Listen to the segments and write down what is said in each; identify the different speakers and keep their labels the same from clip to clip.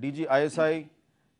Speaker 1: DG-ISI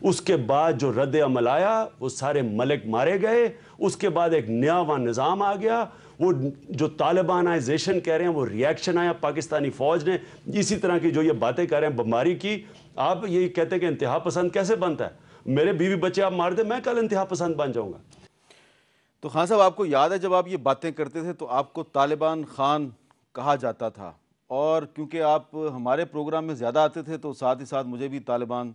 Speaker 2: اس کے بعد جو رد عمل آیا وہ سارے ملک مارے گئے، اس کے بعد ایک نیا وہاں نظام آ گیا، وہ جو طالبانائزیشن کہہ رہے ہیں وہ ریاکشن آیا پاکستانی فوج نے، اسی طرح کی جو یہ باتیں کر رہے ہیں بمباری کی. آپ یہ کہتے ہیں کہ انتہا پسند کیسے بنتا ہے؟ میرے بیوی بچے آپ مار دیں، میں کل انتہا پسند بن جاؤں گا.
Speaker 1: تو خان صاحب آپ کو یاد ہے جب آپ یہ باتیں کرتے تھے تو آپ کو طالبان خان کہا جاتا تھا، اور کیونکہ آپ ہمارے پروگرام میں زیادہ آتے تھے تو ساتھ ہی ساتھ مجھے بھی طالبان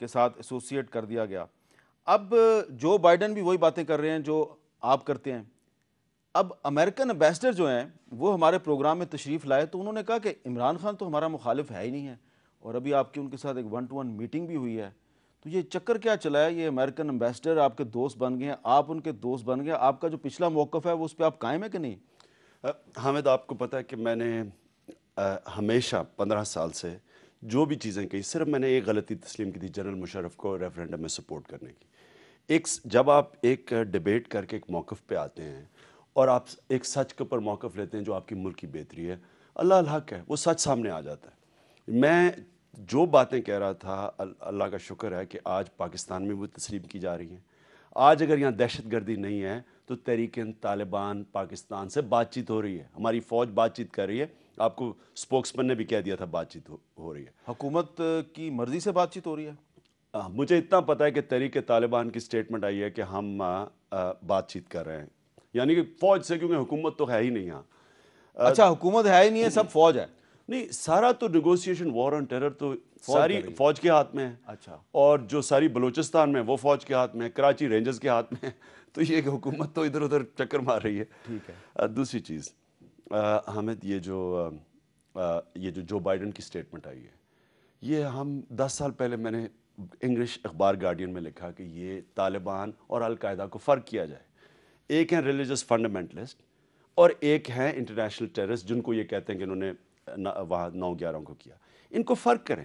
Speaker 1: کے ساتھ ایسوسیٹ کر دیا گیا. اب جو بائیڈن بھی وہی باتیں کر رہے ہیں جو آپ کرتے ہیں. اب امریکن امبیسڈر جو ہیں وہ ہمارے پروگرام میں تشریف لائے تو انہوں نے کہا کہ عمران خان تو ہمارا مخالف ہے ہی نہیں ہے، اور ابھی آپ کی ان کے ساتھ ایک 1-to-1 میٹنگ بھی ہوئی ہے. تو یہ چکر کیا چلا ہے؟ یہ امریکن امبیسڈر آپ کے دوست بن گئے ہیں، آپ ان کے دوست بن گئے، آپ کا جو پچھلا موقف ہے وہ اس پہ آپ قائم ہے کہ نہیں؟
Speaker 2: حامد آپ کو پتہ ہے کہ میں نے ہمیشہ 15 سال سے جو بھی چیزیں کہی، صرف میں نے ایک غلطی تسلیم کی تھی جنرل مشرف کو ریفرینڈم میں سپورٹ کرنے کی. جب آپ ایک ڈیبیٹ کر کے ایک موقف پہ آتے ہیں اور آپ ایک سچ کے اوپر موقف لیتے ہیں جو آپ کی ملک کی بہتری ہے، اللہ الحق ہے وہ سچ سامنے آ جاتا ہے. میں جو باتیں کہہ رہا تھا اللہ کا شکر ہے کہ آج پاکستان میں وہ تسلیم کی جا رہی ہیں. آج اگر یہاں دہشت گردی نہیں ہے تو تحریک طالبان پاکستان سے بات چیت ہو رہی ہے، ہماری فوج بات چیت کر رہی ہے. آپ کو سپوکس مین نے بھی کہہ دیا تھا بات چیت ہو رہی ہے.
Speaker 1: حکومت کی مرضی سے بات چیت ہو رہی ہے؟
Speaker 2: مجھے اتنا پتہ ہے کہ تحریک طالبان کی سٹیٹمنٹ آئی ہے کہ ہم بات چیت کر رہے ہیں، یعنی کہ فوج سے، کیونکہ حکومت تو ہے ہی نہیں یہاں.
Speaker 1: اچھا حکومت ہے ہی نہیں ہے، سب فوج ہے؟
Speaker 2: نہیں، سارا تو نیگوسیشن وار آن ٹیرر تو ساری فوج کے ہاتھ میں ہے.
Speaker 1: اچھا.
Speaker 2: اور جو ساری بلوچستان میں وہ فوج کے ہاتھ میں ہے، کراچی رینجرز کے ہاتھ میں ہے. تو یہ کہ حکومت تو ادھر ادھر چکر مار رہی ہے.
Speaker 1: ٹھیک ہے.
Speaker 2: دوسری چیز حامد، یہ جو بائیڈن کی سٹیٹمنٹ آئی ہے، یہ ہم 10 سال پہلے میں نے انگلش اخبار گارڈین میں لکھا کہ یہ طالبان اور القاعدہ کو فرق کیا جائے. ایک ہیں ریلیجس فنڈامنٹلسٹ اور ایک ہیں انٹرنیشنل ٹیررسٹ، جن کو یہ کہتے ہیں کہ انہوں نے وہاں 9/11 کو کیا. ان کو فرق کریں.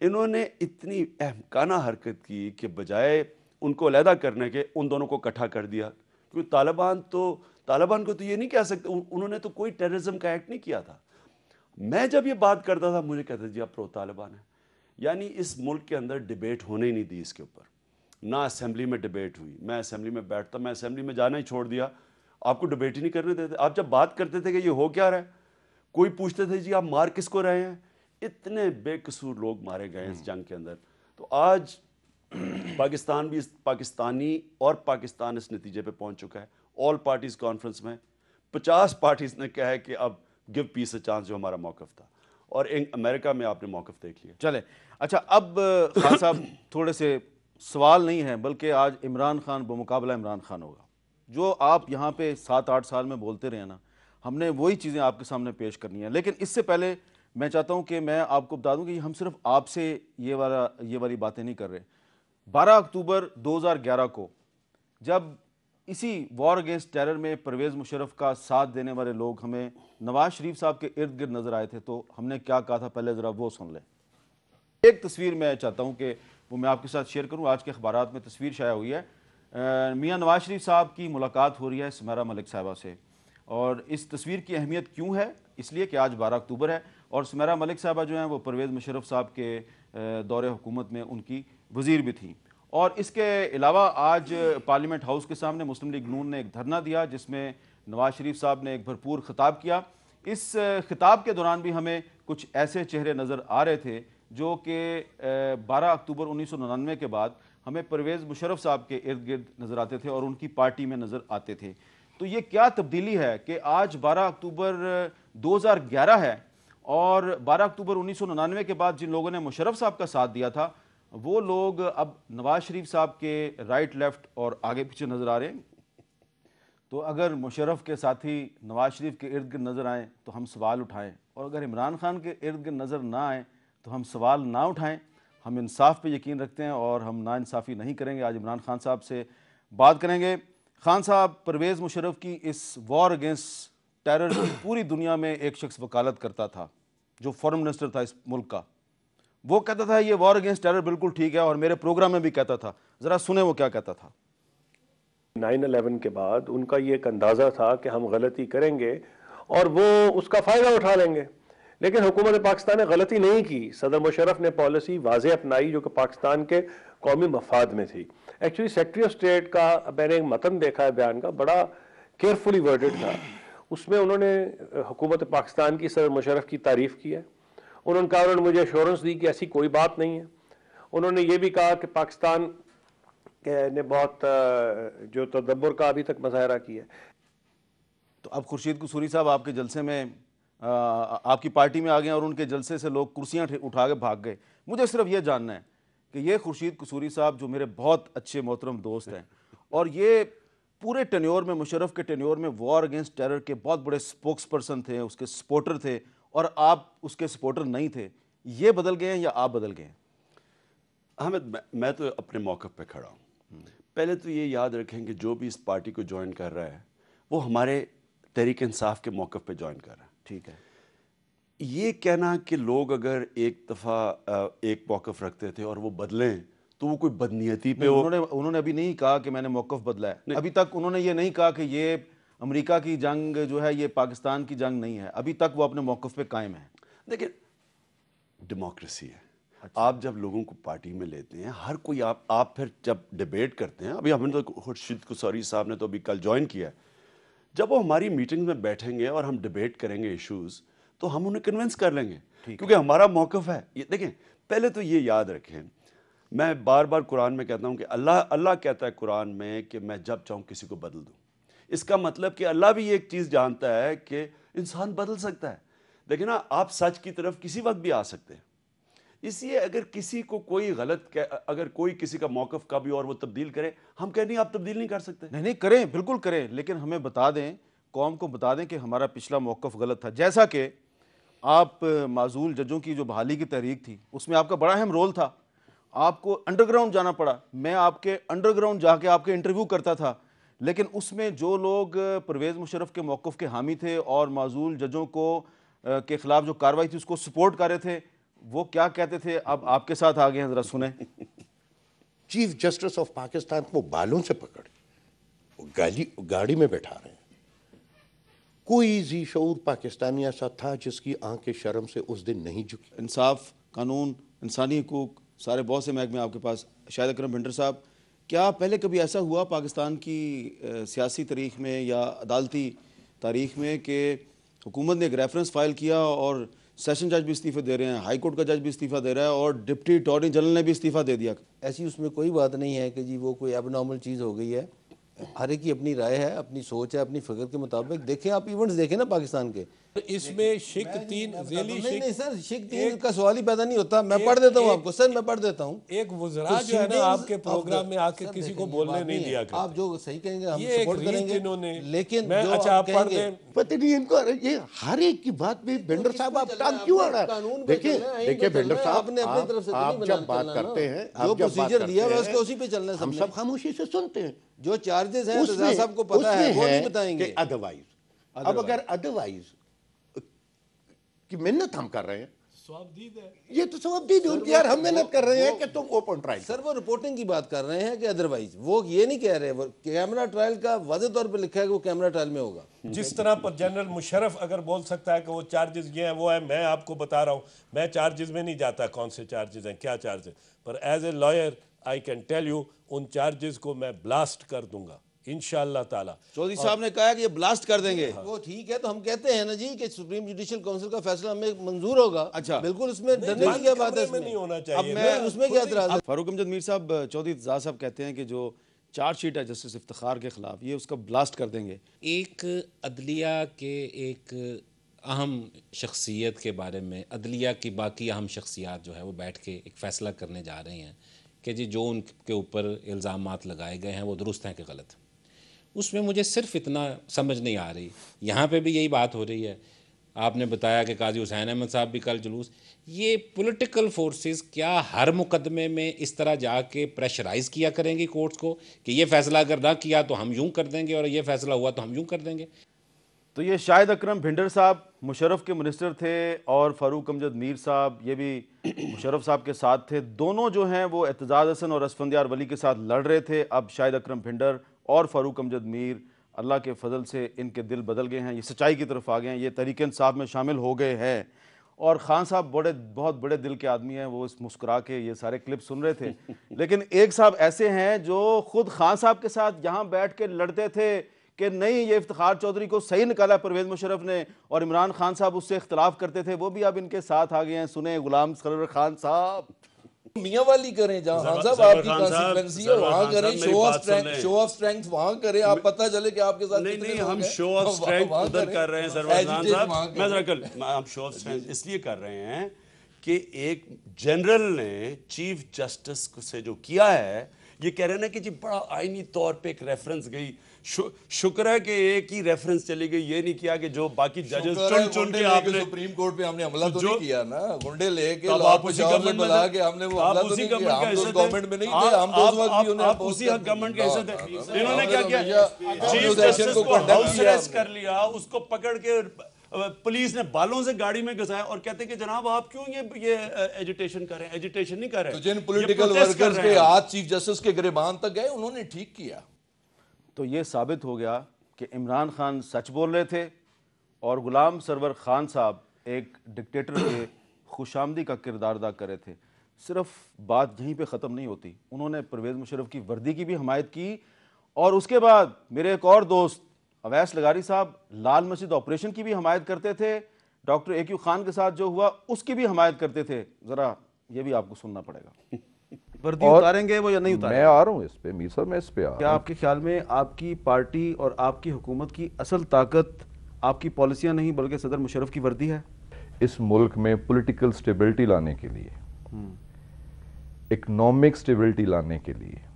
Speaker 2: انہوں نے اتنی احمقانہ حرکت کی کہ بجائے ان کو علیحدہ کرنے کے ان دونوں کو اکٹھا کر دیا. کیونکہ طالبان کو تو یہ نہیں کہہ سکتے، انہوں نے تو کوئی ٹیررزم کا ایکٹ نہیں کیا تھا. میں جب یہ بات کرتا تھا مجھے کہتے جی آپ پرو طالبان ہیں. یعنی اس ملک کے اندر ڈیبیٹ ہونے ہی نہیں دی اس کے اوپر. نہ اسمبلی میں ڈیبیٹ ہوئی، میں اسمبلی میں بیٹھتا، میں اسمبلی میں جانا ہی چھوڑ دیا. آپ کو ڈیبیٹ ہی نہیں کرنے دیتے. آپ جب بات کرتے تھے کہ یہ ہو کیا رہا ہے، کوئی پوچھتے تھے جی آپ مار کس کو رہے ہیں. اتنے بے قصور لوگ مارے گئے اس جنگ کے اندر. تو آج پاکستان بھی پاکستانی اور پاکستان اس نتیجے پہ پہنچ چکا ہے. آل پارٹیز کانفرنس میں 50 پارٹیز نے کہا ہے کہ اب گیو پیس اے چانس، جو ہمارا موقف تھا. اور امریکہ میں آپ نے موقف دیکھ لیا.
Speaker 1: چلے اچھا، اب خان صاحب تھوڑے سے سوال نہیں ہیں بلکہ آج عمران خان بمقابلہ عمران خان ہوگا. جو آپ یہاں پہ 7-8 سال میں بولتے رہے نا، ہم نے وہی چیزیں آپ کے سامنے پیش کرنی ہیں. لیکن اس سے پہلے میں چاہتا ہوں کہ میں آپ کو بتا دوں کہ ہم صرف آپ سے یہ والی باتیں نہیں کر رہے. 12 اکتوبر 2011 کو جب اسی وار اگینسٹ ٹیرر میں پرویز مشرف کا ساتھ دینے والے لوگ ہمیں نواز شریف صاحب کے ارد گرد نظر آئے تھے تو ہم نے کیا کہا تھا، پہلے ذرا وہ سن لیں. ایک تصویر میں چاہتا ہوں کہ وہ میں آپ کے ساتھ شیئر کروں. آج کے اخبارات میں تصویر شائع ہوئی ہے. میاں نواز شریف صاحب کی ملاقات ہو رہی ہے سمیرہ ملک صاحبہ سے. اور اس تصویر کی اہمیت کیوں ہے؟ اس لیے کہ آج 12 اکتوبر ہے اور سمیرہ ملک صاحبہ جو ہیں وہ پرویز مشرف صاحب کے دور حکومت میں ان کی وزیر بھی تھیں. اور اس کے علاوہ آج پارلیمنٹ ہاؤس کے سامنے مسلم لیگ نون نے ایک دھرنا دیا جس میں نواز شریف صاحب نے ایک بھرپور خطاب کیا. اس خطاب کے دوران بھی ہمیں کچھ ایسے چہرے نظر آ رہے تھے جو کہ 12 اکتوبر 1999 کے بعد ہمیں پرویز مشرف صاحب کے ارد گرد نظر آتے تھے اور ان کی پارٹی میں نظر آتے تھے. تو یہ کیا تبدیلی ہے کہ آج 12 اکتوبر 2011 ہے اور 12 اکتوبر 1999 کے بعد جن لوگوں نے مشرف صاحب کا ساتھ دیا تھا وہ لوگ اب نواز شریف صاحب کے رائٹ لیفٹ اور آگے پیچھے نظر آ رہے ہیں. تو اگر مشرف کے ساتھی نواز شریف کے ارد گرد نظر آئیں تو ہم سوال اٹھائیں، اور اگر عمران خان کے ارد گرد نظر نہ آئیں تو ہم سوال نہ اٹھائیں. ہم انصاف پہ یقین رکھتے ہیں اور ہم نا انصافی نہیں کریں گے. آج عمران خان صاحب سے بات کریں گے. خان صاحب، پرویز مشرف کی اس وار اگینسٹ ٹیرر کی پوری دنیا میں ایک شخص وکالت کرتا تھا جو فارن منسٹر تھا اس ملک کا. وہ کہتا تھا یہ وار اگینسٹ ٹیرر بالکل ٹھیک ہے اور میرے پروگرام میں بھی کہتا تھا. ذرا سنیں وہ کیا کہتا تھا.
Speaker 3: 9/11 کے بعد ان کا یہ ایک اندازہ تھا کہ ہم غلطی کریں گے اور وہ اس کا فائدہ اٹھا لیں گے. لیکن حکومت پاکستان نے غلطی نہیں کی. صدر مشرف نے پالیسی واضح اپنائی جو کہ پاکستان کے قومی مفاد میں تھی. ایکچولی سیکرٹری آف اسٹیٹ کا میں نے ایک متن دیکھا ہے بیان کا, بڑا کیئرفلی ورڈڈ تھا. اس میں انہوں نے حکومت پاکستان کی صدر مشرف کی تعریف کی ہے. انہوں نے مجھے ایشورنس دی کہ ایسی کوئی بات نہیں ہے. انہوں نے یہ بھی کہا کہ پاکستان نے بہت جو تدبر کا ابھی تک مظاہرہ کیا ہے.
Speaker 1: تو اب خورشید قصوری صاحب آپ کے جلسے میں آپ کی پارٹی میں آ گئے اور ان کے جلسے سے لوگ کرسیاں اٹھا کے بھاگ گئے. مجھے صرف یہ جاننا ہے کہ یہ خورشید قصوری صاحب جو میرے بہت اچھے محترم دوست ہیں اور یہ پورے ٹینیور میں, مشرف کے ٹینیور میں وار اگینسٹ ٹیرر کے بہت بڑے سپوکس پرسن تھے, اس کے سپورٹر تھے, اور آپ اس کے سپورٹر نہیں تھے, یہ بدل گئے ہیں یا آپ بدل گئے ہیں؟
Speaker 2: احمد, میں تو اپنے موقف پہ کھڑا ہوں. پہلے تو یہ یاد رکھیں کہ جو بھی اس پارٹی کو جوائن کر رہا ہے وہ ہمارے تحریک انصاف کے موقف پہ جوائن کر رہا ہے.
Speaker 1: ٹھیک ہے.
Speaker 2: یہ کہنا کہ لوگ اگر ایک دفعہ ایک موقف رکھتے تھے اور وہ بدلیں تو وہ کوئی بدنیتی پہ
Speaker 1: انہوں نے ابھی نہیں کہا کہ میں نے موقف بدلا ہے. ابھی تک انہوں نے یہ نہیں کہا کہ یہ امریکہ کی جنگ جو ہے یہ پاکستان کی جنگ نہیں ہے. ابھی تک وہ اپنے موقف پہ قائم ہیں.
Speaker 2: دیکھیں, ڈیموکریسی ہے. آپ جب لوگوں کو پارٹی میں لیتے ہیں, ہر کوئی آپ پھر جب ڈیبیٹ کرتے ہیں, ابھی ہم نے تو خورشید قصوری صاحب نے تو ابھی کل جوائن کیا ہے, جب وہ ہماری میٹنگ میں بیٹھیں گے اور ہم ڈیبیٹ کریں گے ایشوز تو ہم انہیں کنونس کر لیں گے کیونکہ ہمارا موقف ہے. دیکھیں, پہلے تو یہ یاد رکھیں, میں بار بار قرآن میں کہتا ہوں کہ اللہ کہتا ہے قرآن میں کہ میں جب چاہوں کسی کو بدل دوں. اس کا مطلب کہ اللہ بھی ایک چیز جانتا ہے کہ انسان بدل سکتا ہے. دیکھیں نا, آپ سچ کی طرف کسی وقت بھی آ سکتے ہیں. اس لیے اگر کسی کو کوئی اگر کوئی کسی کا موقف کا بھی اور وہ تبدیل کرے, ہم کہیں نہیں آپ تبدیل نہیں کر سکتے.
Speaker 1: نہیں کریں, بالکل کریں, لیکن ہمیں بتا دیں, قوم کو بتا دیں کہ ہمارا پچھلا موقف غلط تھا. جیسا کہ آپ معزول ججوں کی جو بحالی کی تحریک تھی اس میں آپ کا بڑا اہم رول تھا. آپ کو انڈر گراؤنڈ جانا پڑا. میں آپ کے انڈر گراؤنڈ جا کے آپ کے انٹرویو کرتا تھا, لیکن اس میں جو لوگ پرویز مشرف کے موقف کے حامی تھے اور معزول ججوں کے خلاف جو کارروائی تھی اس کو سپورٹ کر رہے تھے, وہ کیا کہتے تھے؟ اب آپ کے ساتھ آگے ہیں, ذرا سنیں.
Speaker 4: چیف جسٹس آف پاکستان کو بالوں سے پکڑ گاڑی میں بیٹھا رہے ہیں. کوئی ذی شعور پاکستانی ایسا تھا جس کی آنکھیں شرم سے اس دن نہیں جھکی.
Speaker 1: انصاف, قانون, انسانی حقوق, سارے بہت سے محکمے آپ کے پاس. شاہد اکرم بھنڈر صاحب, کیا پہلے کبھی ایسا ہوا پاکستان کی سیاسی تاریخ میں یا عدالتی تاریخ میں کہ حکومت نے ایک ریفرنس فائل کیا اور سیشن جج بھی استعفیٰ دے رہے ہیں, ہائی کورٹ کا جج بھی استعفیٰ دے رہا ہے اور ڈپٹی اٹارنی جنرل نے بھی استعفیٰ دے دیا؟
Speaker 5: ایسی اس میں کوئی بات نہیں ہے کہ جی وہ کوئی اب نارمل چیز ہو گئی ہے. ہر ایک کی اپنی رائے ہے, اپنی سوچ ہے, اپنی فکر کے مطابق. دیکھیں آپ ایونٹس دیکھیں نا پاکستان کے,
Speaker 6: اس میں شک تین ذیلی شک.
Speaker 5: نہیں سر, شک تین کا سوال ہی پیدا نہیں ہوتا. میں پڑھ دیتا ہوں آپ کو سر, میں پڑھ دیتا ہوں.
Speaker 6: ایک وزراء جو ہے نا آپ کے پروگرام میں آ کے کسی کو بولنے نہیں دیا کرتے.
Speaker 5: آپ جو صحیح کہیں گے ہم
Speaker 6: یہ ایک
Speaker 5: سپورٹ کریں
Speaker 6: ریت
Speaker 5: گے,
Speaker 6: انہوں نے,
Speaker 5: لیکن
Speaker 6: میں
Speaker 5: جو
Speaker 6: اچھا آپ پڑھ دیں.
Speaker 4: پتہ نہیں ان کو یہ ہر ایک کی بات میں بھنڈر صاحب آپ ٹانگ کیوں آ رہا ہے؟ دیکھیں بھنڈر صاحب, آپ جب بات کرتے ہیں,
Speaker 5: جو پروسیجر دیا ہے اس کو اسی پہ چلنا ہے.
Speaker 4: ہم سب خاموشی سے سنتے ہیں.
Speaker 5: جو چارجز ہیں رضا صاحب کو پتہ ہے, وہ نہیں بتائیں گے.
Speaker 4: ادروائز, اب اگر ادروائز کی محنت ہم کر رہے ہیں,
Speaker 6: ثوابدید ہے
Speaker 4: یہ تو ثوابدید ہے ان کی. یار ہم محنت کر رہے ہیں کہ تم اوپن ٹرائل.
Speaker 5: سر وہ رپورٹنگ کی بات کر رہے ہیں کہ ادروائز, وہ یہ نہیں کہہ رہے. کیمرہ ٹرائل کا واضح طور پہ لکھا ہے کہ وہ کیمرہ ٹرائل میں ہوگا.
Speaker 6: جس طرح پر جنرل مشرف اگر بول سکتا ہے کہ وہ چارجز یہ ہیں وہ ہیں, میں آپ کو بتا رہا ہوں, میں چارجز میں نہیں جاتا کون سے چارجز ہیں کیا چارجز, پر as a lawyer I can tell you ان چارجز کو میں بلاسٹ کر دوں گا انشاءاللہ تعالی.
Speaker 1: چودھری صاحب نے کہا کہ یہ بلاسٹ کر دیں گے.
Speaker 5: وہ ٹھیک ہے, تو ہم کہتے ہیں نا جی کہ سپریم جوڈیشل کونسل کا فیصلہ ہمیں منظور ہوگا.
Speaker 1: اچھا,
Speaker 5: بالکل, اس میں ڈرنے کی کیا بات ہے, اس میں
Speaker 6: نہیں ہونا
Speaker 5: اب
Speaker 6: چاہیے.
Speaker 5: میں اس میں کیا اعتراض ہے؟
Speaker 1: فاروق امجد میر صاحب, چودھری اعتزاز صاحب کہتے ہیں کہ جو چارج شیٹ ہے جسٹس افتخار کے خلاف, یہ اس کا بلاسٹ کر دیں گے.
Speaker 7: ایک عدلیہ کے ایک اہم شخصیت کے بارے میں عدلیہ کی باقی اہم شخصیات جو ہے وہ بیٹھ کے ایک فیصلہ کرنے جا رہے ہیں کہ جی جو ان کے اوپر الزامات لگائے گئے ہیں وہ درست ہیں کہ غلط. اس میں مجھے صرف اتنا سمجھ نہیں آ رہی, یہاں پہ بھی یہی بات ہو رہی ہے. آپ نے بتایا کہ قاضی حسین احمد صاحب بھی کل جلوس, یہ پولیٹیکل فورسز کیا ہر مقدمے میں اس طرح جا کے پریشرائز کیا کریں گی کورٹس کو کہ یہ فیصلہ اگر نہ کیا تو ہم یوں کر دیں گے اور یہ فیصلہ ہوا تو ہم یوں کر دیں گے؟
Speaker 1: تو یہ شاہد اکرم بھنڈر صاحب مشرف کے منسٹر تھے اور فاروق امجد میر صاحب یہ بھی مشرف صاحب کے ساتھ تھے. دونوں جو ہیں وہ اعتزاز حسن اور اسفندیار ولی کے ساتھ لڑ رہے تھے. اب شاہد اکرم بھنڈر اور فاروق امجد میر اللہ کے فضل سے ان کے دل بدل گئے ہیں, یہ سچائی کی طرف آ گئے ہیں, یہ تحریک انصاف میں شامل ہو گئے ہیں. اور خان صاحب بہت بڑے دل کے آدمی ہیں, وہ اس مسکرا کے یہ سارے کلپ سن رہے تھے. لیکن ایک صاحب ایسے ہیں جو خود خان صاحب کے ساتھ یہاں بیٹھ کے لڑتے تھے کہ نہیں یہ افتخار چودھری کو صحیح نکالا پرویز مشرف نے, اور عمران خان صاحب اس سے اختلاف کرتے تھے, وہ بھی اب ان کے ساتھ آ گئے ہیں. سنیں غلام سرور خان صاحب.
Speaker 8: میاں والی کریں جہاں خان صاحب آپ کی کانسیکوینسی ہے وہاں کریں, شو آف سٹرینگتھ وہاں کریں, آپ پتہ چلے کہ آپ کے ساتھ
Speaker 2: نہیں ہم شو آف اسٹرینتھ ادھر کر رہے ہیں سرور خان صاحب. میں ذرا ہم شو آف اسٹرینتھ اس لیے کر رہے ہیں کہ ایک جنرل نے چیف جسٹس سے جو کیا ہے, یہ کہہ رہے ہیں نا کہ جی بڑا آئینی طور پہ ایک ریفرنس گئی, شکر ہے کہ ایک ہی ریفرنس چلی گئی, یہ نہیں کیا کہ جو باقی ججز چن کے آپ نے
Speaker 8: سپریم کورٹ پہ ہم نے حملہ تو نہیں کیا نا, گنڈے لے کے لا پشاور میں بلا کے ہم نے وہ حملہ تو نہیں کیا. ہم تو گورنمنٹ میں نہیں تھے, ہم تو اس وقت بھی انہیں
Speaker 2: آپ اسی گورنمنٹ کے حصے تھے. انہوں نے کیا کیا, چیف جسٹس کو ہاؤس اریسٹ کر لیا, اس کو پکڑ کے پولیس نے بالوں سے گاڑی میں گھسایا اور کہتے کہ جناب آپ کیوں یہ ایجیٹیشن کر رہے ہیں. ایجیٹیشن نہیں کر رہے,
Speaker 8: تو جن پولیٹیکل ورکرز کے ہاتھ چیف جسٹس کے گریبان تک گئے انہوں نے ٹھیک کیا.
Speaker 1: تو یہ ثابت ہو گیا کہ عمران خان سچ بول رہے تھے اور غلام سرور خان صاحب ایک ڈکٹیٹر کے خوش آمدی کا کردار ادا کر رہے تھے. صرف بات یہیں پہ ختم نہیں ہوتی, انہوں نے پرویز مشرف کی وردی کی بھی حمایت کی, اور اس کے بعد میرے ایک اور دوست اویس لغاری صاحب لال مسجد آپریشن کی بھی حمایت کرتے تھے, ڈاکٹر اے کیو خان کے ساتھ جو ہوا اس کی بھی حمایت کرتے تھے. ذرا یہ بھی آپ کو سننا پڑے گا. وردی اتاریں گے وہ یا نہیں اتاریں گے؟
Speaker 9: میں آ رہا ہوں اس پہ, میر صاحب میں اس پہ آ رہا ہوں.
Speaker 1: کیا آپ کے خیال میں آپ کی پارٹی اور آپ کی حکومت کی اصل طاقت آپ کی پالیسیاں نہیں بلکہ صدر مشرف کی وردی ہے؟
Speaker 9: اس ملک میں پولیٹیکل سٹیبلٹی لانے کے لیے, اکنامک سٹیبلٹی لانے کے لیے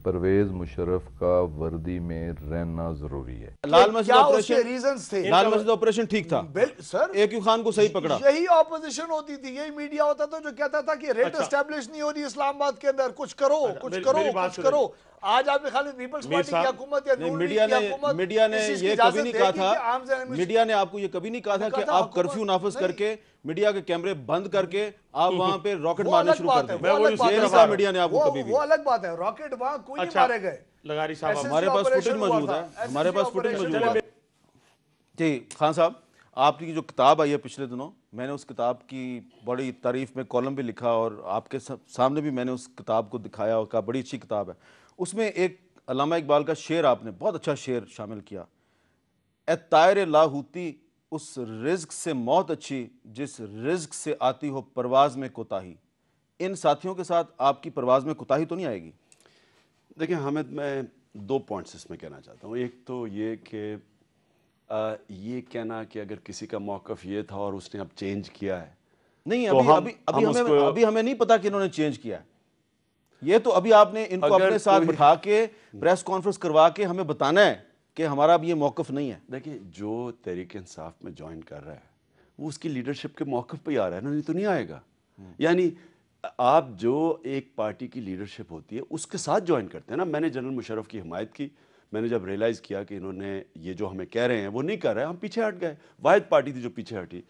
Speaker 9: پرویز مشرف کا وردی میں رہنا ضروری ہے.
Speaker 1: لال مسجد آپریشن ٹھیک تھا
Speaker 10: سر,
Speaker 1: اے کیو خان کو صحیح پکڑا.
Speaker 10: یہی اپوزیشن ہوتی تھی, یہی میڈیا ہوتا تھا جو کہتا تھا کہ ریٹ اسٹیبلش نہیں ہو رہی اسلام آباد کے اندر, کچھ کرو کچھ کرو کچھ کرو. آج آپ نے خالی پیپلز پارٹی کی حکومت یا نون لیگ کی حکومت,
Speaker 1: میڈیا نے یہ کبھی نہیں کہا تھا, میڈیا نے آپ کو یہ کبھی نہیں کہا تھا کہ آپ کرفیو نافذ کر کے میڈیا کے کیمرے بند کر کے آپ وہاں پہ راکٹ مارنے شروع کر دیں. میڈیا نے آپ کو کبھی بھی,
Speaker 10: وہ الگ بات ہے, راکٹ وہاں کوئی نہیں مارے گئے.
Speaker 1: لغاری صاحب ہمارے پاس فوٹیج موجود ہے, ہمارے پاس فوٹیج موجود ہے. جی خان صاحب, آپ کی جو کتاب آئی ہے پچھلے دنوں, میں نے اس کتاب کی بڑی تعریف میں کالم بھی لکھا اور آپ کے سامنے بھی میں نے اس کتاب کو دکھایا اور کہا بڑی اچھی کتاب ہے. اس میں ایک علامہ اقبال کا شعر آپ نے بہت اچھا شعر شامل کیا, اے طائر لاہوتی اس رزق سے موت اچھی جس رزق سے آتی ہو پرواز میں کوتاہی. ان ساتھیوں کے ساتھ آپ کی پرواز میں کوتاہی تو نہیں آئے گی؟
Speaker 2: دیکھیں حامد, میں دو پوائنٹس اس میں کہنا چاہتا ہوں. ایک تو یہ کہ یہ کہنا کہ اگر کسی کا موقف یہ تھا اور اس نے اب چینج کیا ہے,
Speaker 1: نہیں ابھی ہمیں نہیں پتا کہ انہوں نے چینج کیا ہے. یہ تو ابھی آپ نے ان کو اپنے ساتھ بٹھا کے پریس کانفرنس کروا کے ہمیں بتانا ہے کہ ہمارا اب یہ موقف نہیں ہے.
Speaker 2: دیکھیں جو تحریک انصاف میں جوائن کر رہا ہے وہ اس کی لیڈرشپ کے موقف پہ ہی آ رہا ہے نا, نہیں تو نہیں آئے گا. یعنی آپ جو ایک پارٹی کی لیڈرشپ ہوتی ہے اس کے ساتھ جوائن کرتے ہیں نا. میں نے جنرل مشرف کی حمایت کی, میں نے جب ریلائز کیا کہ انہوں نے یہ جو ہمیں کہہ رہے ہیں وہ نہیں کر رہے, ہم پیچھے ہٹ گئے. واحد پارٹی تھی جو پیچھے ہٹی.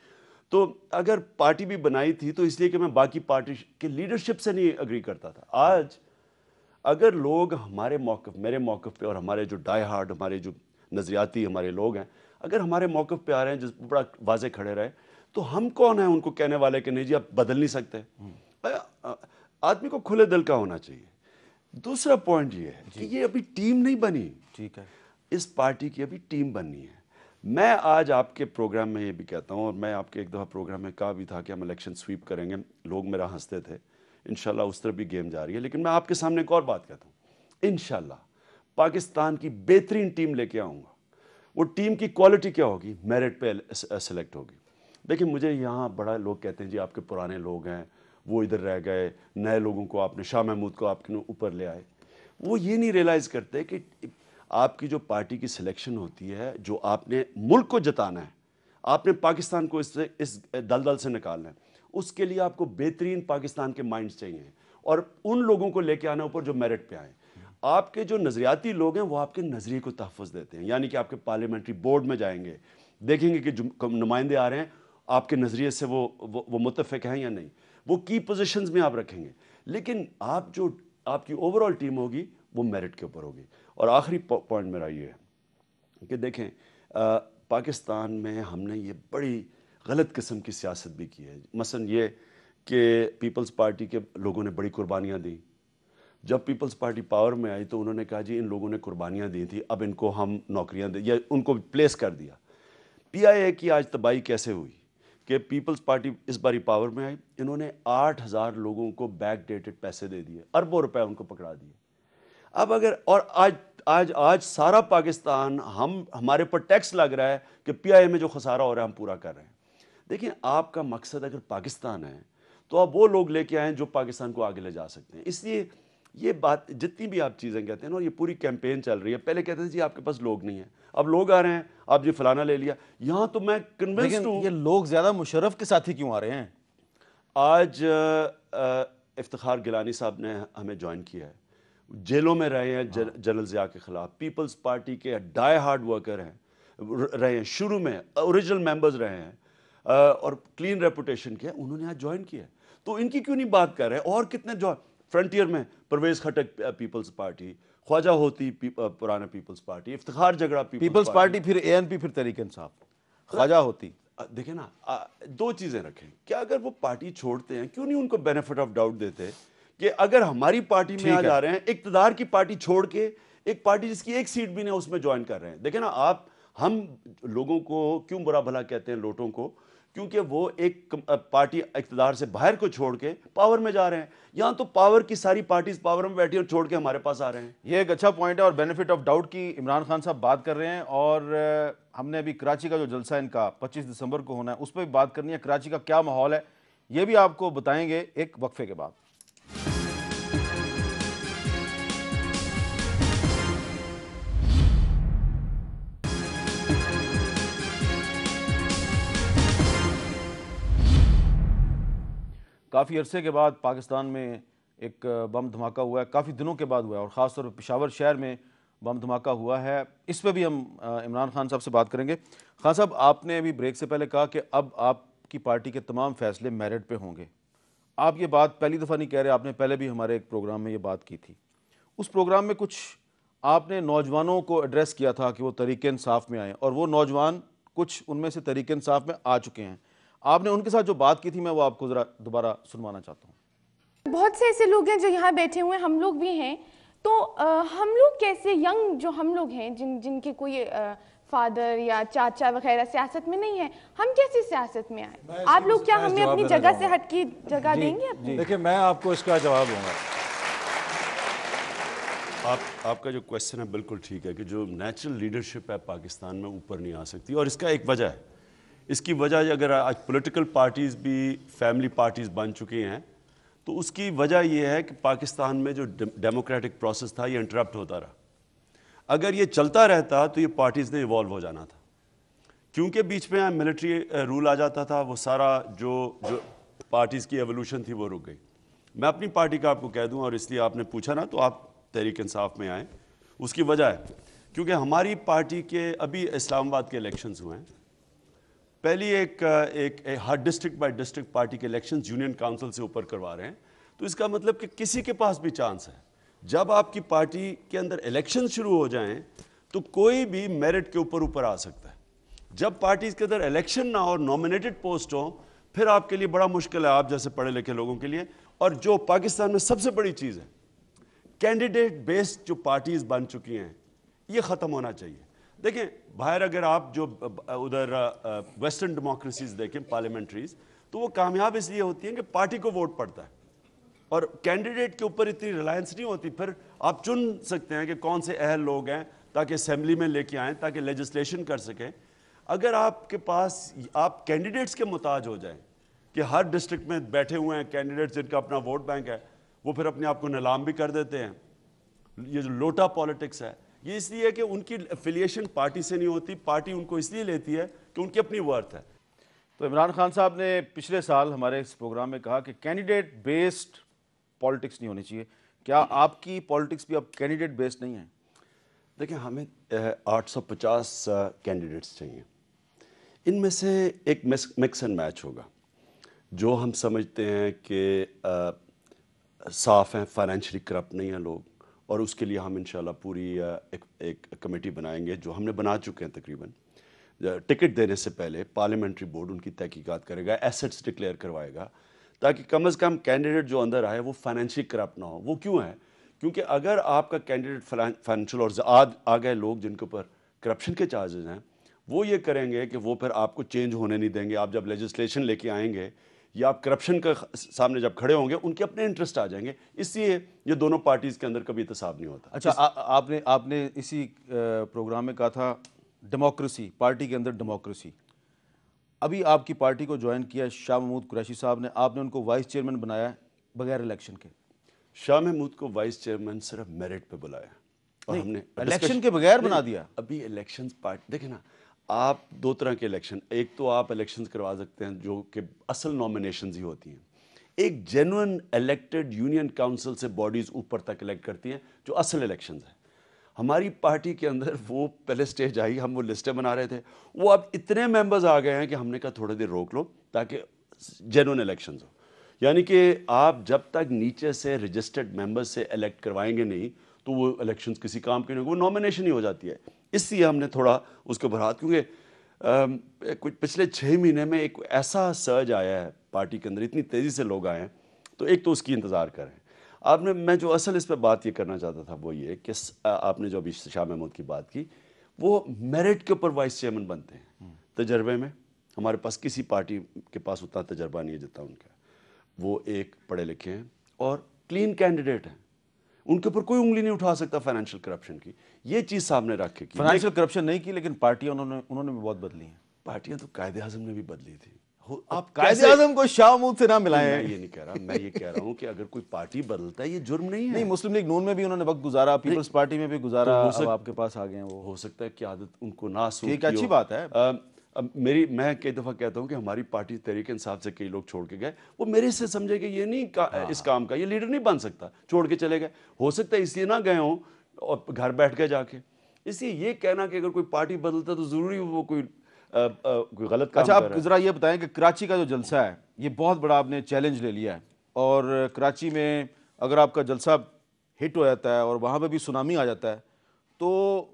Speaker 2: تو اگر پارٹی بھی بنائی تھی تو اس لیے کہ میں باقی پارٹی کے لیڈرشپ سے نہیں اگری کرتا تھا. آج اگر لوگ ہمارے موقف, میرے موقف پہ اور ہمارے جو ڈائی ہارڈ ہمارے جو نظریاتی ہمارے لوگ ہیں, اگر ہمارے موقف پہ آ رہے ہیں جس بڑا واضح کھڑے رہے, تو ہم کون ہیں ان کو کہنے والے کہ نہیں جی آپ بدل نہیں سکتے. آدمی کو کھلے دل کا ہونا چاہیے. دوسرا پوائنٹ یہ ہے کہ یہ ابھی ٹیم نہیں بنی.
Speaker 1: ٹھیک ہے,
Speaker 2: اس پارٹی کی ابھی ٹیم بننی ہے. میں آج آپ کے پروگرام میں یہ بھی کہتا ہوں, اور میں آپ کے ایک دفعہ پروگرام میں کہا بھی تھا کہ ہم الیکشن سویپ کریں گے, لوگ میرا ہنستے تھے. انشاءاللہ اس طرح بھی گیم جاری ہے. لیکن میں آپ کے سامنے ایک اور بات کہتا ہوں, انشاءاللہ پاکستان کی بہترین ٹیم لے کے آؤں گا. وہ ٹیم کی کوالٹی کیا ہوگی؟ میرٹ پہ سلیکٹ ہوگی. دیکھیں مجھے یہاں بڑا لوگ کہتے ہیں جی آپ کے پرانے لوگ ہیں وہ ادھر رہ گئے, نئے لوگوں کو آپ نے, شاہ محمود کو آپ کے اوپر لے آئے. وہ یہ نہیں ریلائز کرتے کہ آپ کی جو پارٹی کی سلیکشن ہوتی ہے, جو آپ نے ملک کو جتانا ہے, آپ نے پاکستان کو اس دلدل سے نکالنا ہے, اس کے لیے آپ کو بہترین پاکستان کے مائنڈز چاہیے اور ان لوگوں کو لے کے آنا اوپر جو میرٹ پہ آئیں. آپ کے جو نظریاتی لوگ ہیں وہ آپ کے نظریے کو تحفظ دیتے ہیں. یعنی کہ آپ کے پارلیمنٹری بورڈ میں جائیں گے, دیکھیں گے کہ جو نمائندے آ رہے ہیں آپ کے نظریے سے وہ متفق ہیں یا نہیں, وہ کی پوزیشنز میں آپ رکھیں گے. لیکن آپ کی اوور آل ٹیم ہوگی وہ میرٹ کے اوپر ہوگی. اور آخری پوائنٹ میرا یہ ہے کہ دیکھیں پاکستان میں ہم نے یہ بڑی غلط قسم کی سیاست بھی کی ہے. مثلا یہ کہ پیپلز پارٹی کے لوگوں نے بڑی قربانیاں دیں. جب پیپلز پارٹی پاور میں آئی تو انہوں نے کہا جی ان لوگوں نے قربانیاں دی تھیں, اب ان کو ہم نوکریاں دیں, یا ان کو پلیس کر دیا. پی آئی اے کی آج تباہی کیسے ہوئی کہ پیپلز پارٹی اس باری پاور میں آئی, انہوں نے 8,000 لوگوں کو بیک ڈیٹڈ پیسے دے دیے, اربوں روپے ان کو پکڑا دیے. اب اگر اور آج سارا پاکستان ہمارے پر ٹیکس لگ رہا ہے کہ پی آئی اے میں جو خسارہ ہو رہا ہے ہم پورا کر رہے ہیں. دیکھیں آپ کا مقصد اگر پاکستان ہے تو آپ وہ لوگ لے کے آئیں جو پاکستان کو آگے لے جا سکتے ہیں. اس لیے یہ بات جتنی بھی آپ چیزیں کہتے ہیں نا, اور یہ پوری کیمپین چل رہی ہے, پہلے کہتے تھے جی آپ کے پاس لوگ نہیں ہیں, اب لوگ آ رہے ہیں, آپ جی فلانا لے لیا. یہاں تو میں کنونسڈ ہوں.
Speaker 1: یہ لوگ زیادہ مشرف کے ساتھ ہی کیوں آ رہے ہیں؟
Speaker 2: آج افتخار گیلانی صاحب نے ہمیں جوائن کیا ہے, جیلوں میں رہے ہیں جنرل ضیاء کے خلاف, پیپلز پارٹی کے ڈائی ہارڈ ورکر ہیں, رہے ہیں شروع میں, اوریجنل ممبرز رہے ہیں, اور کلین ریپوٹیشن کیا, انہوں نے آج جوائن کیا ہے. تو ان کی کیوں نہیں بات کر رہے؟ اور کتنے جو فرنٹیئر میں پرویز خٹک پیپلز پارٹی, خواجہ ہوتی پرانا پیپلز پارٹی, افتخار جھگڑا
Speaker 1: پیپلز پارٹی, پھر اے این پی, پھر تحریک انصاف, خواجہ ہوتی.
Speaker 2: دیکھیں نا, دو چیزیں رکھیں کہ اگر وہ پارٹی چھوڑتے ہیں کیوں نہیں ان کو بینیفٹ آف ڈاؤٹ دیتے کہ اگر ہماری پارٹی میں آ جا رہے ہیں, اقتدار کی پارٹی چھوڑ کے ایک پارٹی جس کی ایک سیٹ بھی نہیں اس میں جوائن کر رہے ہیں. دیکھیں نا ہم لوگوں کو کیوں برا بھلا کہتے ہیں لوٹوں کو, کیونکہ وہ ایک پارٹی اقتدار سے باہر کو چھوڑ کے پاور میں جا رہے ہیں. یہاں تو پاور کی ساری پارٹیز پاور میں بیٹھی اور چھوڑ کے ہمارے پاس آ رہے ہیں.
Speaker 1: یہ ایک اچھا پوائنٹ ہے, اور بینیفٹ آف ڈاؤٹ کی عمران خان صاحب بات کر رہے ہیں, اور ہم نے ابھی کراچی کا جو جلسہ ان کا 25 دسمبر کو ہونا ہے اس پہ بھی بات کرنی ہے. کراچی کا کیا ماحول ہے یہ بھی آپ کو بتائیں گے ایک وقفے کے بعد. کافی عرصے کے بعد پاکستان میں ایک بم دھماکہ ہوا ہے, کافی دنوں کے بعد ہوا ہے, اور خاص طور پہ پشاور شہر میں بم دھماکہ ہوا ہے. اس پہ بھی ہم عمران خان صاحب سے بات کریں گے. خان صاحب, آپ نے ابھی بریک سے پہلے کہا کہ اب آپ کی پارٹی کے تمام فیصلے میرٹ پہ ہوں گے. آپ یہ بات پہلی دفعہ نہیں کہہ رہے, آپ نے پہلے بھی ہمارے ایک پروگرام میں یہ بات کی تھی. اس پروگرام میں کچھ آپ نے نوجوانوں کو ایڈریس کیا تھا کہ وہ تحریک انصاف میں آئیں, اور وہ نوجوان کچھ ان میں سے تحریک انصاف میں آ چکے ہیں. آپ نے ان کے ساتھ جو بات کی تھی میں وہ آپ کو ذرا دوبارہ سنوانا چاہتا ہوں.
Speaker 11: بہت سے ایسے لوگ ہیں جو یہاں بیٹھے ہوئے ہیں, ہم لوگ بھی ہیں, تو ہم لوگ کیسے ینگ جو ہم لوگ ہیں جن کے کوئی فادر یا چاچا وغیرہ سیاست میں نہیں ہے, ہم کیسے سیاست میں آئیں؟ آپ لوگ کیا ہمیں اپنی جگہ سے ہٹ کی جگہ دیں گے؟
Speaker 12: دیکھیں میں آپ کو اس کا جواب دوں گا.
Speaker 2: آپ کا جو کویسچن ہے بالکل ٹھیک ہے کہ جو نیچرل لیڈرشپ ہے پاکستان میں اوپر نہیں آ سکتی, اور اس کا ایک وجہ ہے. اس کی وجہ اگر آج پولیٹیکل پارٹیز بھی فیملی پارٹیز بن چکی ہیں تو اس کی وجہ یہ ہے کہ پاکستان میں جو ڈیموکریٹک پروسیس تھا یہ انٹرپٹ ہوتا رہا. اگر یہ چلتا رہتا تو یہ پارٹیز نے ایوالو ہو جانا تھا, کیونکہ بیچ میں ملٹری رول آ جاتا تھا, وہ سارا جو پارٹیز کی ایولیوشن تھی وہ رک گئی. میں اپنی پارٹی کا آپ کو کہہ دوں, اور اس لیے آپ نے پوچھا نا, تو آپ تحریک انصاف میں آئیں. اس کی وجہ ہے کیونکہ ہماری پارٹی کے ابھی اسلام آباد کے الیکشنز ہوئے ہیں. پہلی ایک ہر ڈسٹرکٹ بائی ڈسٹرکٹ پارٹی کے الیکشنز یونین کاؤنسل سے اوپر کروا رہے ہیں. تو اس کا مطلب کہ کسی کے پاس بھی چانس ہے. جب آپ کی پارٹی کے اندر الیکشن شروع ہو جائیں تو کوئی بھی میرٹ کے اوپر آ سکتا ہے. جب پارٹیز کے اندر الیکشن نہ ہو اور نامینیٹڈ پوسٹ ہوں پھر آپ کے لیے بڑا مشکل ہے, آپ جیسے پڑھے لکھے لوگوں کے لیے. اور جو پاکستان میں سب سے بڑی چیز ہے, کینڈیڈیٹ بیسڈ جو پارٹیز بن چکی ہیں یہ ختم ہونا چاہیے. دیکھیں باہر اگر آپ جو ادھر ویسٹرن ڈیموکریسیز دیکھیں پارلیمنٹریز, تو وہ کامیاب اس لیے ہوتی ہیں کہ پارٹی کو ووٹ پڑتا ہے اور کینڈیڈیٹ کے اوپر اتنی ریلائنس نہیں ہوتی. پھر آپ چن سکتے ہیں کہ کون سے اہل لوگ ہیں تاکہ اسمبلی میں لے کے آئیں, تاکہ لیجسلیشن کر سکیں. اگر آپ کے پاس آپ کینڈیڈیٹس کے محتاج ہو جائیں کہ ہر ڈسٹرکٹ میں بیٹھے ہوئے ہیں کینڈیڈیٹس جن کا اپنا ووٹ بینک ہے, وہ پھر اپنے آپ کو نیلام بھی کر دیتے ہیں. یہ جو لوٹا پالیٹکس ہے یہ اس لیے کہ ان کی افیلیشن پارٹی سے نہیں ہوتی, پارٹی ان کو اس لیے لیتی ہے کہ ان کی اپنی ورتھ ہے.
Speaker 1: تو عمران خان صاحب نے پچھلے سال ہمارے اس پروگرام میں کہا کہ کینڈیڈیٹ بیسڈ پالیٹکس نہیں ہونی چاہیے. کیا آپ کی پالیٹکس بھی اب کینڈیڈیٹ بیسڈ نہیں ہے؟
Speaker 2: دیکھیں ہمیں 850 کینڈیڈیٹس چاہیے. ان میں سے ایک مکس اینڈ میچ ہوگا. جو ہم سمجھتے ہیں کہ صاف ہیں, فائنینشلی کرپٹ نہیں ہیں لوگ, اور اس کے لیے ہم انشاءاللہ پوری ایک کمیٹی بنائیں گے جو ہم نے بنا چکے ہیں تقریباً. ٹکٹ دینے سے پہلے پارلیمنٹری بورڈ ان کی تحقیقات کرے گا, ایسٹس ڈکلیئر کروائے گا, تاکہ کم از کم کینڈیڈیٹ جو اندر آئے وہ فائنینشلی کرپٹ نہ ہو. وہ کیوں ہے؟ کیونکہ اگر آپ کا کینڈیڈیٹ فائنینشیل اور آ گئے لوگ جن کے اوپر کرپشن کے چارجز ہیں, وہ یہ کریں گے کہ وہ پھر آپ کو چینج ہونے نہیں دیں گے. آپ جب لیجسلیشن لے کے آئیں گے یا آپ کرپشن کا سامنے جب کھڑے ہوں گے, ان کے اپنے انٹرسٹ آ جائیں گے. اس لیے یہ دونوں پارٹیز کے اندر کبھی احتساب نہیں ہوتا.
Speaker 1: اچھا, آپ نے اسی پروگرام میں کہا تھا ڈیموکریسی, پارٹی کے اندر ڈیموکریسی. ابھی آپ کی پارٹی کو جوائن کیا شاہ محمود قریشی صاحب نے, آپ نے ان کو وائس چیئرمین بنایا ہے بغیر الیکشن کے.
Speaker 2: شاہ محمود کو وائس چیئرمین صرف میرٹ پہ بلایا, اور ہم نے
Speaker 1: الیکشن کے بغیر بنا دیا.
Speaker 2: ابھی الیکشن پارٹی دیکھیں نا, آپ دو طرح کے الیکشن, ایک تو آپ الیکشنز کروا سکتے ہیں جو کہ اصل نامینیشنز ہی ہوتی ہیں, ایک جینوئن الیکٹڈ یونین کاؤنسل سے باڈیز اوپر تک الیکٹ کرتی ہیں جو اصل الیکشنز ہیں. ہماری پارٹی کے اندر وہ پہلے سٹیج آئی, ہم وہ لسٹیں بنا رہے تھے, وہ اب اتنے ممبرز آ گئے ہیں کہ ہم نے کہا تھوڑی دیر روک لو تاکہ جینوئن الیکشنز ہو. یعنی کہ آپ جب تک نیچے سے رجسٹرڈ ممبرز سے الیکٹ کروائیں گے نہیں تو وہ الیکشنز کسی کام کے نہیں, وہ نامینیشن ہی ہو جاتی ہے. اس لیے ہم نے تھوڑا اس کے برات, کیونکہ کچھ پچھلے 6 مہینے میں ایک ایسا سرج آیا ہے پارٹی کے اندر, اتنی تیزی سے لوگ آئے ہیں, تو ایک تو اس کی انتظار کریں. میں جو اصل اس پہ بات یہ کرنا چاہتا تھا وہ یہ کہ آپ نے جو ابھی شاہ محمود کی بات کی, وہ میرٹ کے اوپر وائس چیئرمین بنتے ہیں. تجربے میں ہمارے پاس کسی پارٹی کے پاس اتنا تجربہ نہیں ہے جتنا ان کا. وہ ایک پڑھے لکھے ہیں اور کلین کینڈیڈیٹ ہیں, ان کے اوپر کوئی انگلی نہیں اٹھا سکتا فائنینشیل کرپشن کی. یہ چیز سامنے رکھ کے
Speaker 1: فائنینشیل کرپشن نہیں کی, لیکن پارٹیاں انہوں نے بھی بہت بدلی ہیں.
Speaker 2: پارٹیاں تو قائد اعظم نے بھی بدلی تھی.
Speaker 1: آپ قائد اعظم کو شاہ محمود سے نہ ملائیں.
Speaker 2: میں یہ نہیں کہہ رہا, میں یہ کہہ رہا ہوں کہ اگر کوئی پارٹی بدلتا ہے یہ جرم نہیں ہے.
Speaker 1: نہیں, مسلم لیگ نون میں بھی انہوں نے وقت گزارا, پیپلز پارٹی میں بھی گزارا, اب آپ کے پاس آ گئے ہیں. وہ
Speaker 2: ہو سکتا ہے کہ عادت ان کو نہ سوٹ,
Speaker 1: ایک اچھی بات ہے.
Speaker 2: میں کئی دفعہ کہتا ہوں کہ ہماری پارٹی تحریک انصاف سے کئی لوگ چھوڑ کے گئے, وہ میرے سے سمجھے کہ یہ نہیں اس کام کا, یہ لیڈر نہیں بن سکتا, چھوڑ کے چلے گئے. ہو سکتا ہے اس لیے نہ گئے ہوں اور گھر بیٹھ گئے جا کے. اس لیے یہ کہنا کہ اگر کوئی پارٹی بدلتا تو ضروری وہ کوئی غلط کام.
Speaker 1: اچھا, آپ ذرا یہ بتائیں کہ کراچی کا جو جلسہ ہے یہ بہت بڑا آپ نے چیلنج لے لیا ہے, اور کراچی میں اگر آپ کا جلسہ ہٹ ہو جاتا ہے اور وہاں پہ بھی سونامی آ جاتا ہے, تو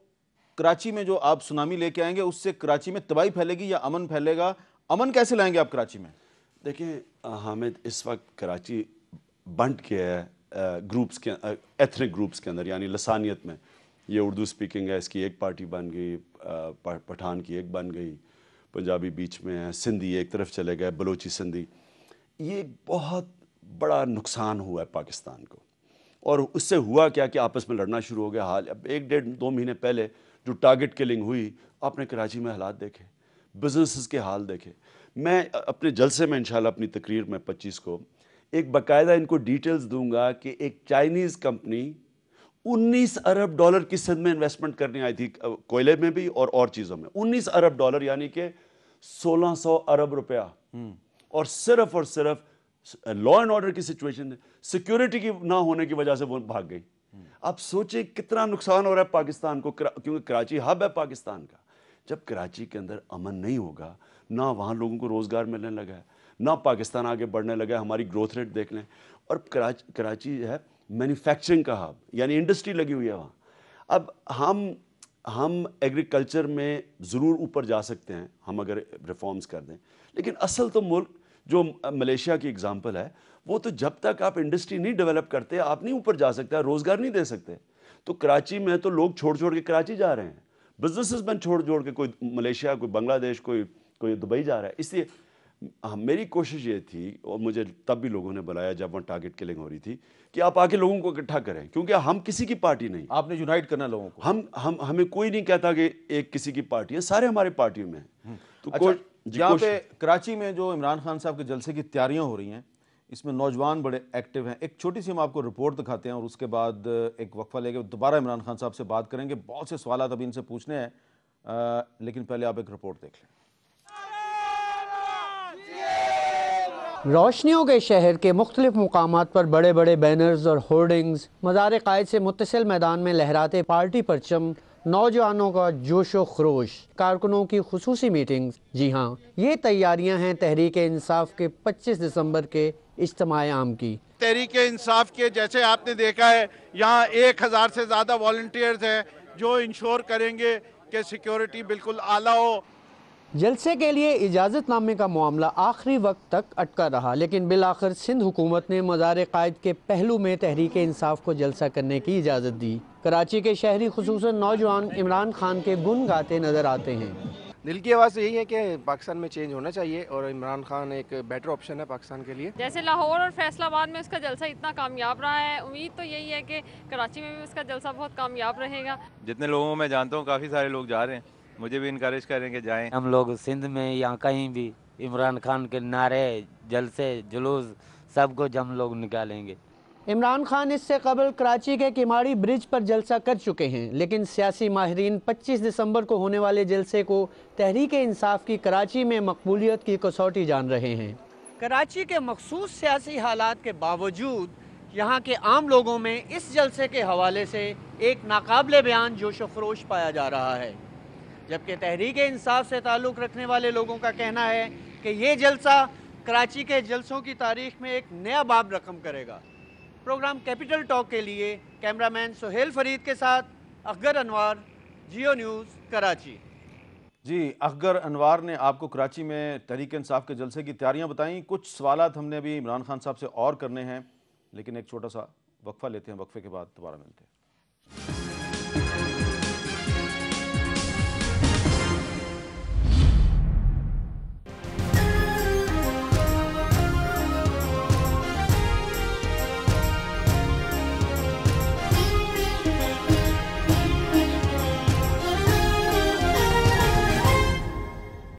Speaker 1: کراچی میں جو آپ سونامی لے کے آئیں گے اس سے کراچی میں تباہی پھیلے گی یا امن پھیلے گا؟ امن کیسے لائیں گے آپ کراچی میں؟
Speaker 2: دیکھیں حامد, اس وقت کراچی بنٹ کے ہے گروپس کے, ایتھنک گروپس کے اندر, یعنی لسانیت میں. یہ اردو سپیکنگ ہے, اس کی ایک پارٹی بن گئی, پٹھان کی ایک بن گئی, پنجابی بیچ میں ہے, سندھی ایک طرف چلے گئے, بلوچی سندھی. یہ بہت بڑا نقصان ہوا ہے پاکستان کو, اور اس سے ہوا کیا کہ آپس میں لڑنا شروع ہو گیا. حال اب 1-1.5-2 مہینے پہلے جو ٹارگٹ کلنگ ہوئی, آپ نے کراچی میں حالات دیکھے, بزنسز کے حال دیکھے. میں اپنے جلسے میں انشاءاللہ اپنی تقریر میں 25 کو ایک باقاعدہ ان کو ڈیٹیلز دوں گا کہ ایک چائنیز کمپنی 19 ارب ڈالر کی سندھ میں انویسٹمنٹ کرنے آئی تھی, کوئلے میں بھی اور چیزوں میں. 19 ارب ڈالر یعنی کہ 1600 ارب روپیہ, اور صرف لا اینڈ آرڈر کی سچویشن, سیکیورٹی کی نہ ہونے کی وجہ سے وہ بھاگ گئی. آپ سوچیں کتنا نقصان ہو رہا ہے پاکستان کو, کیونکہ کراچی ہب ہے پاکستان کا. جب کراچی کے اندر امن نہیں ہوگا, نہ وہاں لوگوں کو روزگار ملنے لگا ہے, نہ پاکستان آگے بڑھنے لگا ہے. ہماری گروتھ ریٹ دیکھ لیں, اور کراچی ہے مینوفیکچرنگ کا ہب, یعنی انڈسٹری لگی ہوئی ہے وہاں. اب ہم ایگریکلچر میں ضرور اوپر جا سکتے ہیں ہم اگر ریفارمز کر دیں, لیکن اصل تو ملک جو ملیشیا کی اگزامپل ہے, وہ تو جب تک آپ انڈسٹری نہیں ڈیولپ کرتے آپ نہیں اوپر جا سکتے, روزگار نہیں دے سکتے. تو کراچی میں تو لوگ چھوڑ کے کراچی جا رہے ہیں, بزنسز مین چھوڑ کے, کوئی ملیشیا, کوئی بنگلہ دیش, کوئی دبئی جا رہا ہے. اس لیے میری کوشش یہ تھی, اور مجھے تب بھی لوگوں نے بلایا جب وہاں ٹارگٹ کلنگ ہو رہی تھی, کہ آپ آ کے لوگوں کو اکٹھا کریں, کیونکہ ہم کسی کی پارٹی نہیں.
Speaker 1: آپ نے یونائٹ کرنا لوگوں کو.
Speaker 2: ہمیں کوئی نہیں کہتا کہ ایک کسی کی پارٹی ہے, سارے ہمارے پارٹیوں میں ہیں. تو
Speaker 1: یہاں پہ کراچی میں جو عمران خان صاحب کے جلسے کی تیاریاں ہو رہی ہیں, اس میں نوجوان بڑے ایکٹیو ہیں. ایک چھوٹی سی ہم آپ کو رپورٹ دکھاتے ہیں, اور اس کے بعد ایک وقفہ لے کے دوبارہ عمران خان صاحب سے بات کریں گے. بہت سے سوالات ابھی ان سے پوچھنے ہیں, لیکن پہلے آپ ایک رپورٹ دیکھ لیں.
Speaker 13: روشنیوں کے شہر کے مختلف مقامات پر بڑے بڑے بینرز اور ہورڈنگز, مزار قائد سے متصل میدان میں لہراتے پارٹی پرچم, نوجوانوں کا جوش و خروش, کارکنوں کی خصوصی میٹنگز. جی ہاں, یہ تیاریاں ہیں تحریک انصاف کے 25 دسمبر کے اجتماع عام کی.
Speaker 14: تحریک انصاف کے جیسے آپ نے دیکھا ہے, یہاں 1000 سے زیادہ والنٹیئرز ہیں جو انشور کریں گے کہ سیکیورٹی بالکل اعلیٰ ہو,
Speaker 13: جلسے کے لیے اجازت نامے کا معاملہ آخری وقت تک اٹکا رہا، لیکن بالآخر سندھ حکومت نے مزار قائد کے پہلو میں تحریک انصاف کو جلسہ کرنے کی اجازت دی۔ کراچی کے شہری خصوصاً نوجوان عمران خان کے گن گاتے نظر آتے ہیں۔
Speaker 15: دل کی آواز یہی ہے کہ پاکستان میں چینج ہونا چاہیے اور عمران خان ایک بیٹر آپشن ہے پاکستان کے لیے۔
Speaker 16: جیسے لاہور اور فیصل آباد میں اس کا جلسہ اتنا کامیاب رہا ہے، امید تو یہی ہے کہ کراچی میں بھی اس کا جلسہ بہت کامیاب رہے گا۔
Speaker 12: جتنے لوگوں میں جانتا ہوں کافی سارے لوگ جا رہے ہیں، مجھے بھی انکریج کریں کہ جائیں۔
Speaker 17: ہم لوگ سندھ میں یا کہیں بھی عمران خان کے نعرے، جلسے، جلوس سب کچھ ہم لوگ نکالیں گے۔
Speaker 13: عمران خان اس سے قبل کراچی کے کماڑی برج پر جلسہ کر چکے ہیں، لیکن سیاسی ماہرین 25 دسمبر کو ہونے والے جلسے کو تحریک انصاف کی کراچی میں مقبولیت کی کسوٹی جان رہے ہیں۔ کراچی کے مخصوص سیاسی حالات کے باوجود یہاں کے عام لوگوں میں اس جلسے کے حوالے سے ایک ناقابل بیان جوش و خروش پایا جا رہا ہے، جبکہ تحریک انصاف سے تعلق رکھنے والے لوگوں کا کہنا ہے کہ یہ جلسہ کراچی کے جلسوں کی تاریخ میں ایک نیا باب رقم کرے گا۔ پروگرام کیپٹل ٹاک کے لیے کیمرامین سہیل فرید کے ساتھ اخگر انوار، جیو نیوز، کراچی۔
Speaker 1: جی، اخگر انوار نے آپ کو کراچی میں تحریک انصاف کے جلسے کی تیاریاں بتائیں۔ کچھ سوالات ہم نے ابھی عمران خان صاحب سے اور کرنے ہیں، لیکن ایک چھوٹا سا وقفہ لیتے ہیں، وقفے کے بعد دوبارہ ملتے ہیں۔